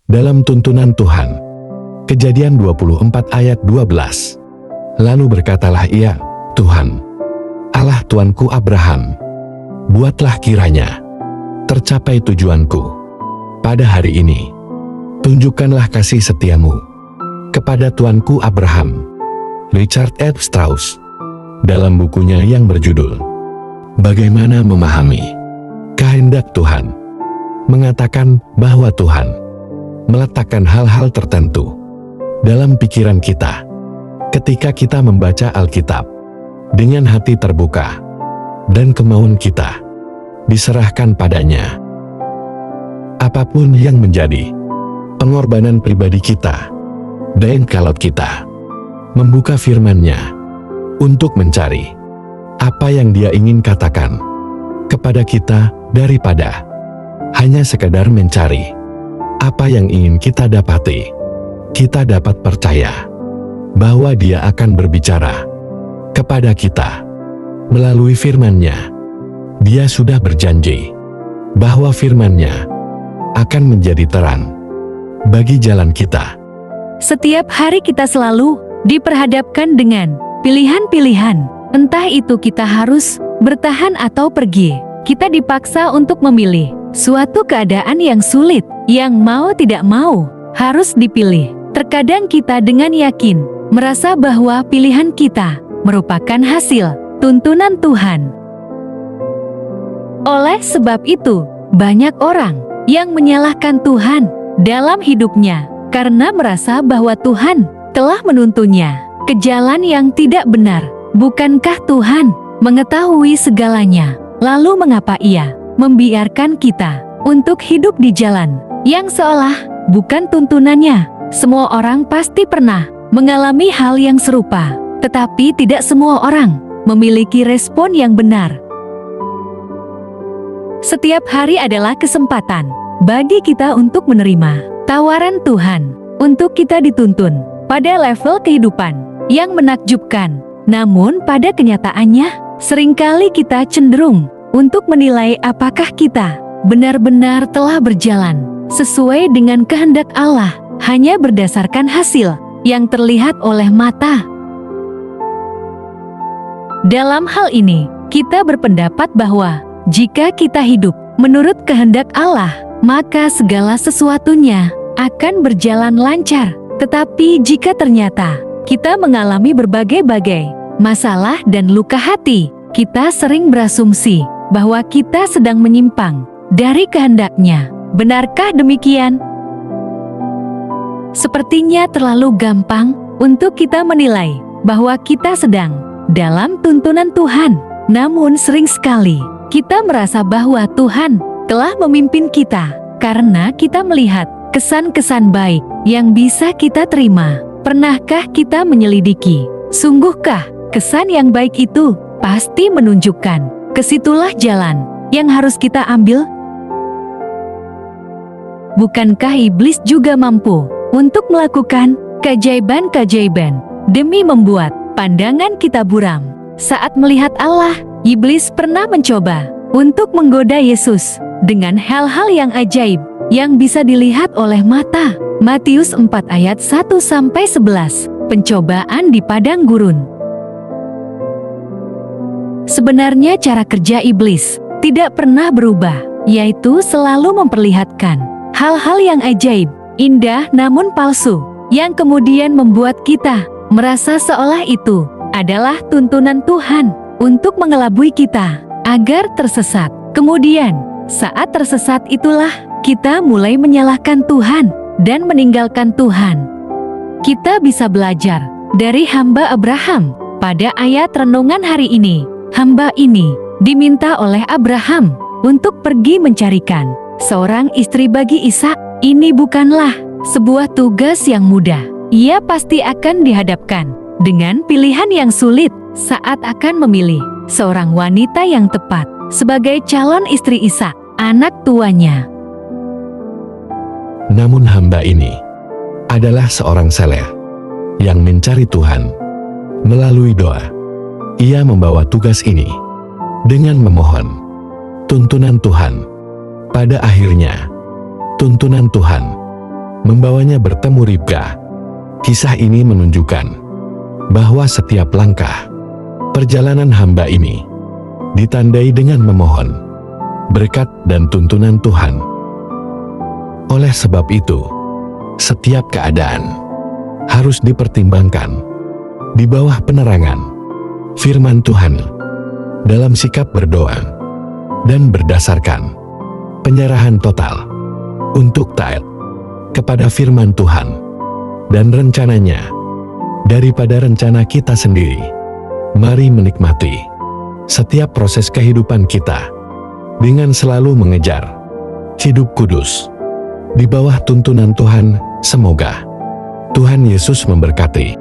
dalam tuntunan Tuhan. Kejadian 24 ayat 12. Lalu berkatalah ia, Tuhan, Allah Tuanku Abraham, buatlah kiranya tercapai tujuanku pada hari ini. Tunjukkanlah kasih setiamu kepada Tuanku Abraham. Richard F. Strauss, dalam bukunya yang berjudul Bagaimana Memahami Kehendak Tuhan, mengatakan bahwa Tuhan meletakkan hal-hal tertentu dalam pikiran kita ketika kita membaca Alkitab dengan hati terbuka dan kemauan kita diserahkan padanya. Apapun yang menjadi pengorbanan pribadi kita, dan kalau kita membuka firman-Nya untuk mencari apa yang Dia ingin katakan kepada kita daripada hanya sekadar mencari apa yang ingin kita dapati, kita dapat percaya bahwa Dia akan berbicara kepada kita melalui firman-Nya. Dia sudah berjanji bahwa firman-Nya akan menjadi terang bagi jalan kita. Setiap hari kita selalu diperhadapkan dengan pilihan-pilihan. Entah itu kita harus bertahan atau pergi. Kita dipaksa untuk memilih suatu keadaan yang sulit, yang mau tidak mau harus dipilih. Terkadang kita dengan yakin merasa bahwa pilihan kita merupakan hasil tuntunan Tuhan. Oleh sebab itu, banyak orang yang menyalahkan Tuhan dalam hidupnya karena merasa bahwa Tuhan telah menuntunnya ke jalan yang tidak benar. Bukankah Tuhan mengetahui segalanya? Lalu mengapa Ia membiarkan kita untuk hidup di jalan yang seolah bukan tuntunannya? Semua orang pasti pernah mengalami hal yang serupa, tetapi tidak semua orang memiliki respon yang benar. Setiap hari adalah kesempatan bagi kita untuk menerima tawaran Tuhan untuk kita dituntun pada level kehidupan yang menakjubkan. Namun pada kenyataannya, seringkali kita cenderung untuk menilai apakah kita benar-benar telah berjalan sesuai dengan kehendak Allah hanya berdasarkan hasil yang terlihat oleh mata. Dalam hal ini, kita berpendapat bahwa jika kita hidup menurut kehendak Allah, maka segala sesuatunya akan berjalan lancar. Tetapi jika ternyata kita mengalami berbagai-bagai masalah dan luka hati, kita sering berasumsi bahwa kita sedang menyimpang dari kehendak-Nya. Benarkah demikian? Sepertinya terlalu gampang untuk kita menilai bahwa kita sedang dalam tuntunan Tuhan. Namun sering sekali kita merasa bahwa Tuhan telah memimpin kita karena kita melihat kesan-kesan baik yang bisa kita terima. Pernahkah kita menyelidiki, sungguhkah kesan yang baik itu pasti menunjukkan kesitulah jalan yang harus kita ambil? Bukankah iblis juga mampu untuk melakukan keajaiban-keajaiban demi membuat pandangan kita buram? Saat melihat Allah, iblis pernah mencoba untuk menggoda Yesus dengan hal-hal yang ajaib yang bisa dilihat oleh mata. Matius 4 ayat 1-11, pencobaan di padang gurun. Sebenarnya cara kerja iblis tidak pernah berubah, yaitu selalu memperlihatkan hal-hal yang ajaib, indah namun palsu, yang kemudian membuat kita merasa seolah itu adalah tuntunan Tuhan untuk mengelabui kita agar tersesat. Kemudian, saat tersesat itulah kita mulai menyalahkan Tuhan dan meninggalkan Tuhan. Kita bisa belajar dari hamba Abraham pada ayat renungan hari ini. Hamba ini diminta oleh Abraham untuk pergi mencarikan seorang istri bagi Ishak. Ini bukanlah sebuah tugas yang mudah. Ia pasti akan dihadapkan dengan pilihan yang sulit saat akan memilih seorang wanita yang tepat sebagai calon istri Ishak, anak tuanya. Namun hamba ini adalah seorang saleh yang mencari Tuhan. Melalui doa, ia membawa tugas ini dengan memohon tuntunan Tuhan. Pada akhirnya, tuntunan Tuhan membawanya bertemu Ribka. Kisah ini menunjukkan bahwa setiap langkah perjalanan hamba ini ditandai dengan memohon berkat dan tuntunan Tuhan. Oleh sebab itu, setiap keadaan harus dipertimbangkan di bawah penerangan firman Tuhan dalam sikap berdoa dan berdasarkan penyerahan total untuk taat kepada firman Tuhan dan rencananya daripada rencana kita sendiri. Mari menikmati setiap proses kehidupan kita dengan selalu mengejar hidup kudus di bawah tuntunan Tuhan. Semoga Tuhan Yesus memberkati.